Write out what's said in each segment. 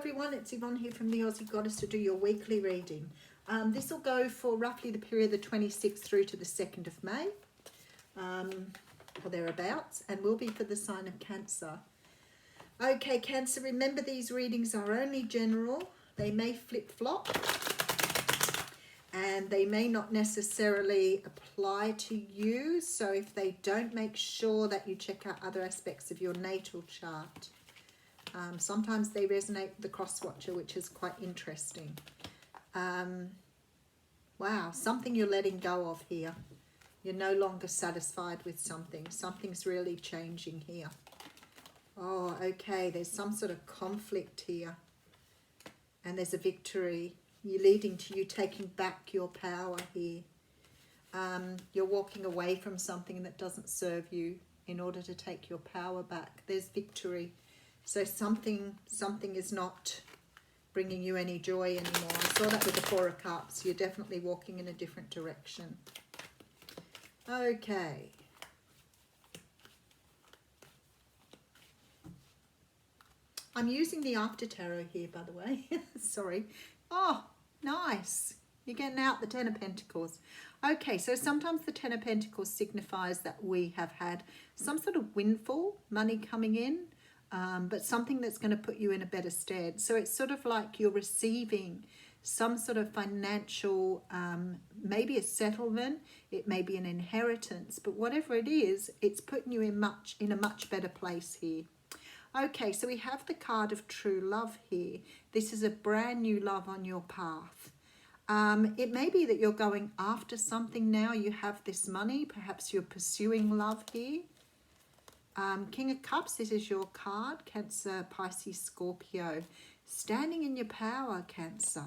everyone, it's Yvonne here from the Aussie Goddess to do your weekly reading. This will go for roughly the period of the 26th through to the 2nd of May, or thereabouts, and will be for the sign of Cancer. Okay, Cancer, remember these readings are only general. They may flip-flop, and they may not necessarily apply to you. So if they don't, make sure that you check out other aspects of your natal chart. Sometimes they resonate with the cross watcher, which is quite interesting. Wow, something you're letting go of here. You're no longer satisfied with something. Something's really changing here. Oh, okay, there's some sort of conflict here. And there's a victory. You're leading to you taking back your power here. You're walking away from something that doesn't serve you in order to take your power back. There's victory. So something is not bringing you any joy anymore. I saw that with the Four of Cups. You're definitely walking in a different direction. Okay. I'm using the After Tarot here, by the way. Sorry. Oh, nice. You're getting out the Ten of Pentacles. Okay, so sometimes the Ten of Pentacles signifies that we have had some sort of windfall, money coming in, but something that's going to put you in a better stead. So it's sort of like you're receiving some sort of financial, maybe a settlement, it may be an inheritance, but whatever it is, it's putting you in a much better place here. Okay, so we have the card of true love here. This is a brand new love on your path. It may be that you're going after something now. You have this money. Perhaps you're pursuing love here. King of Cups, this is your card. Cancer, Pisces, Scorpio. Standing in your power, Cancer.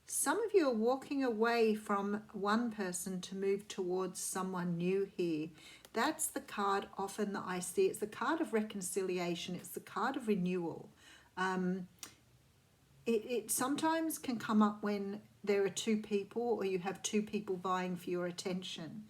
Some of you are walking away from one person to move towards someone new here. That's the card often that I see. It's the card of reconciliation. It's the card of renewal. It sometimes can come up when there are two people or you have two people vying for your attention.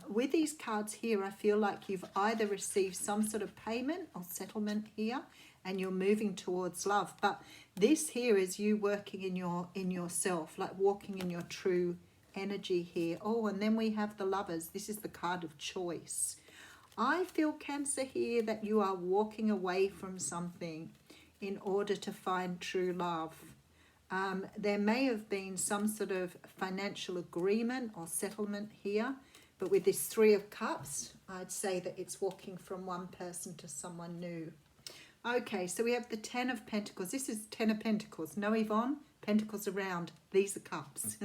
With these cards here, I feel like you've either received some sort of payment or settlement here and you're moving towards love. But this here is you working in yourself, like walking in your true energy here. Oh, and then we have the Lovers. This is the card of choice. I feel, Cancer, here that you are walking away from something in order to find true love. There may have been some sort of financial agreement or settlement here, but with this Three of Cups, I'd say that it's walking from one person to someone new. Okay, so we have the Ten of Pentacles. This is Ten of Pentacles. No, Yvonne, Pentacles around. These are Cups.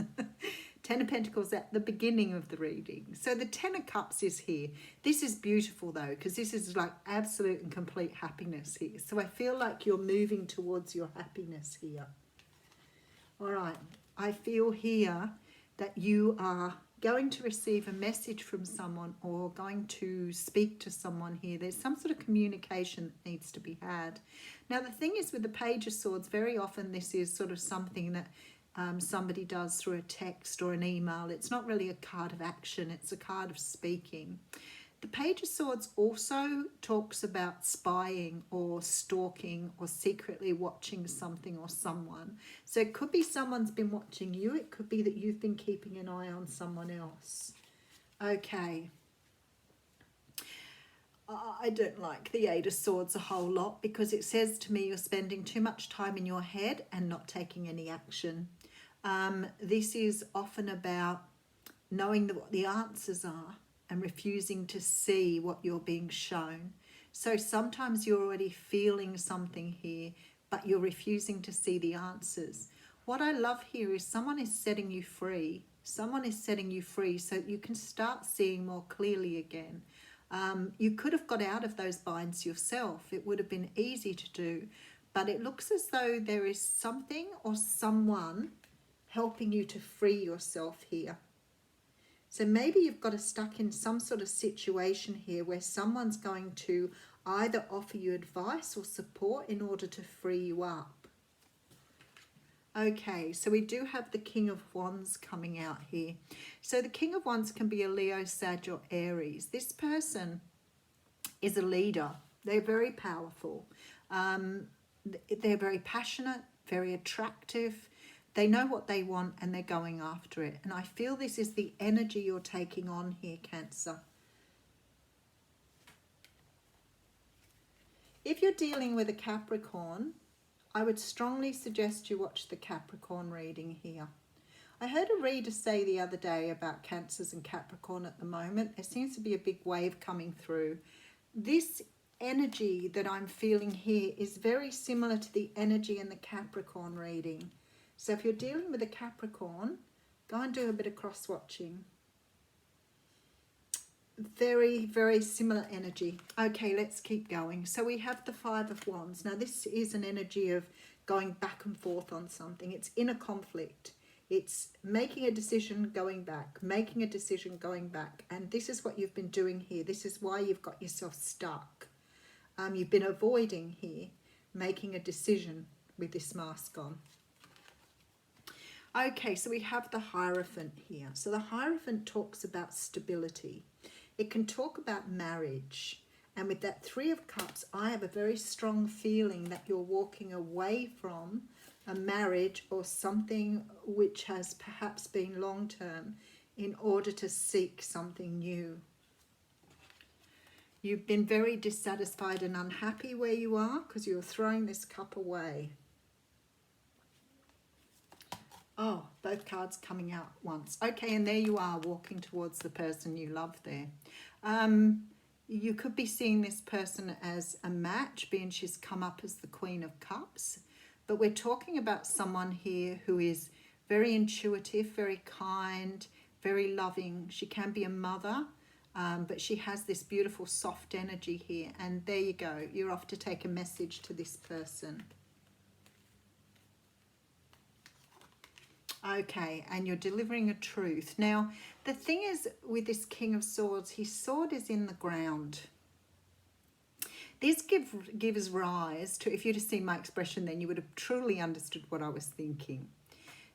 Ten of Pentacles at the beginning of the reading. So the Ten of Cups is here. This is beautiful though, because this is like absolute and complete happiness here. So I feel like you're moving towards your happiness here. All right, I feel here that you are going to receive a message from someone or going to speak to someone here. There's some sort of communication that needs to be had. Now, the thing is with the Page of Swords, very often this is sort of something that somebody does through a text or an email. It's not really a card of action. It's a card of speaking. The Page of Swords also talks about spying or stalking or secretly watching something or someone. So it could be someone's been watching you. It could be that you've been keeping an eye on someone else. Okay. I don't like the Eight of Swords a whole lot because it says to me you're spending too much time in your head and not taking any action. This is often about knowing what the answers are and refusing to see what you're being shown. So sometimes you're already feeling something here, but you're refusing to see the answers. What I love here is someone is setting you free. Someone is setting you free so you can start seeing more clearly again. You could have got out of those binds yourself. It would have been easy to do, but it looks as though there is something or someone helping you to free yourself here. So maybe you've got stuck in some sort of situation here where someone's going to either offer you advice or support in order to free you up. Okay, so we do have the King of Wands coming out here. So the King of Wands can be a Leo, Sag or Aries. This person is a leader. They're very powerful. they're very passionate, very attractive. They know what they want and they're going after it. And I feel this is the energy you're taking on here, Cancer. If you're dealing with a Capricorn, I would strongly suggest you watch the Capricorn reading here. I heard a reader say the other day about Cancers and Capricorn at the moment. There seems to be a big wave coming through. This energy that I'm feeling here is very similar to the energy in the Capricorn reading. So if you're dealing with a Capricorn, go and do a bit of cross-watching. Very, very similar energy. Okay, let's keep going. So we have the Five of Wands. Now this is an energy of going back and forth on something. It's inner conflict. It's making a decision, going back, making a decision, going back. And this is what you've been doing here. This is why you've got yourself stuck. You've been avoiding here, making a decision with this mask on. Okay, so we have the Hierophant here. So the Hierophant talks about stability. It can talk about marriage. And with that Three of Cups, I have a very strong feeling that you're walking away from a marriage or something which has perhaps been long-term in order to seek something new. You've been very dissatisfied and unhappy where you are because you're throwing this cup away. Oh, both cards coming out once. Okay, and there you are walking towards the person you love there. You could be seeing this person as a match, being she's come up as the Queen of Cups. But we're talking about someone here who is very intuitive, very kind, very loving. She can be a mother, but she has this beautiful soft energy here. And there you go. You're off to take a message to this person. Okay, and you're delivering a truth. Now, the thing is with this King of Swords, his sword is in the ground. This gives rise to, if you'd have seen my expression then, you would have truly understood what I was thinking.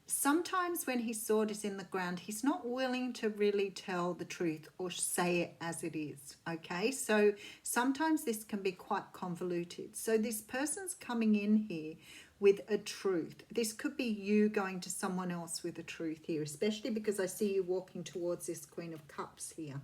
Sometimes when his sword is in the ground, he's not willing to really tell the truth or say it as it is, okay? So sometimes this can be quite convoluted. So this person's coming in here with a truth. This could be you going to someone else with a truth here, especially because I see you walking towards this Queen of Cups here.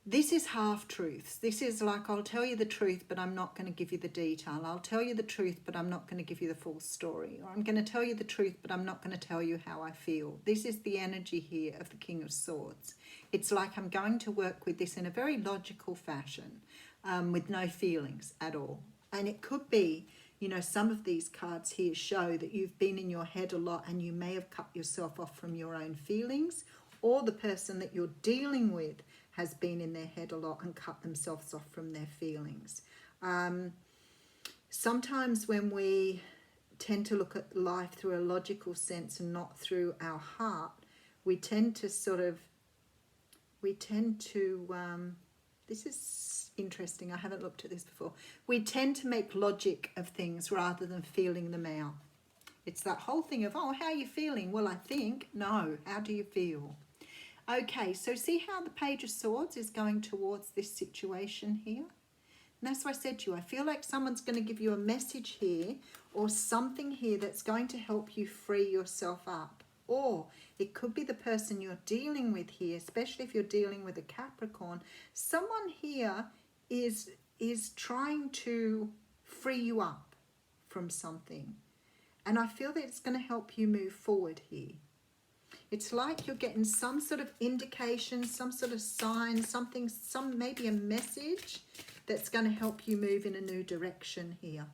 This is half-truths. This is like, I'll tell you the truth, but I'm not going to give you the detail. I'll tell you the truth, but I'm not going to give you the full story. Or I'm going to tell you the truth, but I'm not going to tell you how I feel. This is the energy here of the King of Swords. It's like I'm going to work with this in a very logical fashion, with no feelings at all. And it could be, you know, some of these cards here show that you've been in your head a lot and you may have cut yourself off from your own feelings, or the person that you're dealing with has been in their head a lot and cut themselves off from their feelings. Sometimes when we tend to look at life through a logical sense and not through our heart, we tend to this is interesting, I haven't looked at this before. We tend to make logic of things rather than feeling them out. It's that whole thing of, oh, how are you feeling? Well, I think. No, how do you feel? Okay, so see how the Page of Swords is going towards this situation here? And that's what I said to you. I feel like someone's going to give you a message here or something here that's going to help you free yourself up. Or it could be the person you're dealing with here, especially if you're dealing with a Capricorn. Someone here is trying to free you up from something. And I feel that it's going to help you move forward here. It's like you're getting some sort of indication, some sort of sign, something, maybe a message that's going to help you move in a new direction here.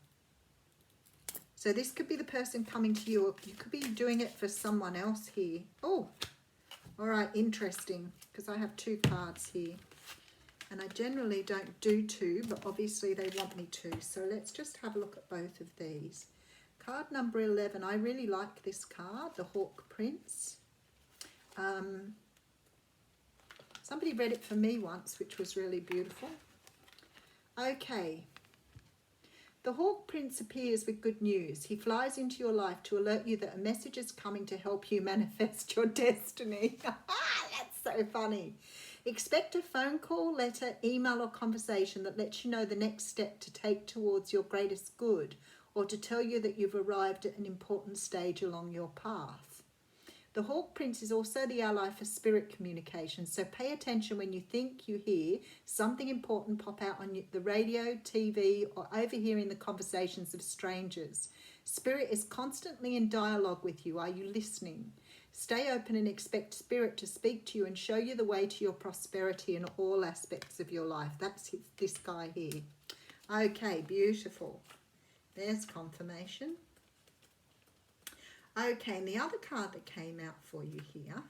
So this could be the person coming to you, or you could be doing it for someone else here. Oh, all right, interesting, because I have two cards here. And I generally don't do two, but obviously they want me to. So let's just have a look at both of these. Card number 11, I really like this card, the Hawk Prince. Somebody read it for me once, which was really beautiful. Okay. The Hawk Prince appears with good news. He flies into your life to alert you that a message is coming to help you manifest your destiny. That's so funny. Expect a phone call, letter, email or conversation that lets you know the next step to take towards your greatest good, or to tell you that you've arrived at an important stage along your path. The Hawk Prince is also the ally for spirit communication, so pay attention when you think you hear something important pop out on the radio, TV, or overhearing the conversations of strangers. Spirit is constantly in dialogue with you. Are you listening? Stay open and expect Spirit to speak to you and show you the way to your prosperity in all aspects of your life. That's this guy here. Okay, beautiful. There's confirmation. Okay, and the other card that came out for you here,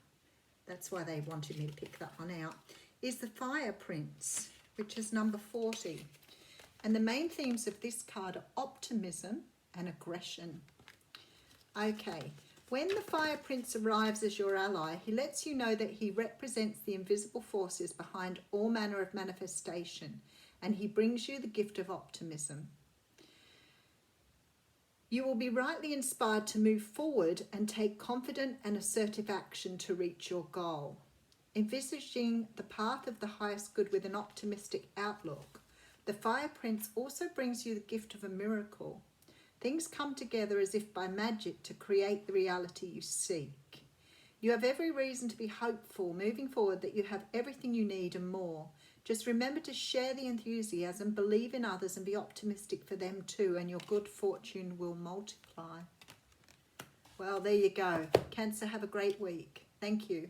that's why they wanted me to pick that one out, is the Fire Prince, which is number 40. And the main themes of this card are optimism and aggression. Okay, when the Fire Prince arrives as your ally, he lets you know that he represents the invisible forces behind all manner of manifestation, and he brings you the gift of optimism. You will be rightly inspired to move forward and take confident and assertive action to reach your goal. Envisaging the path of the highest good with an optimistic outlook, the Fire Prince also brings you the gift of a miracle. Things come together as if by magic to create the reality you seek. You have every reason to be hopeful moving forward, that you have everything you need and more. Just remember to share the enthusiasm, believe in others and be optimistic for them too, and your good fortune will multiply. Well, there you go. Cancer, have a great week. Thank you.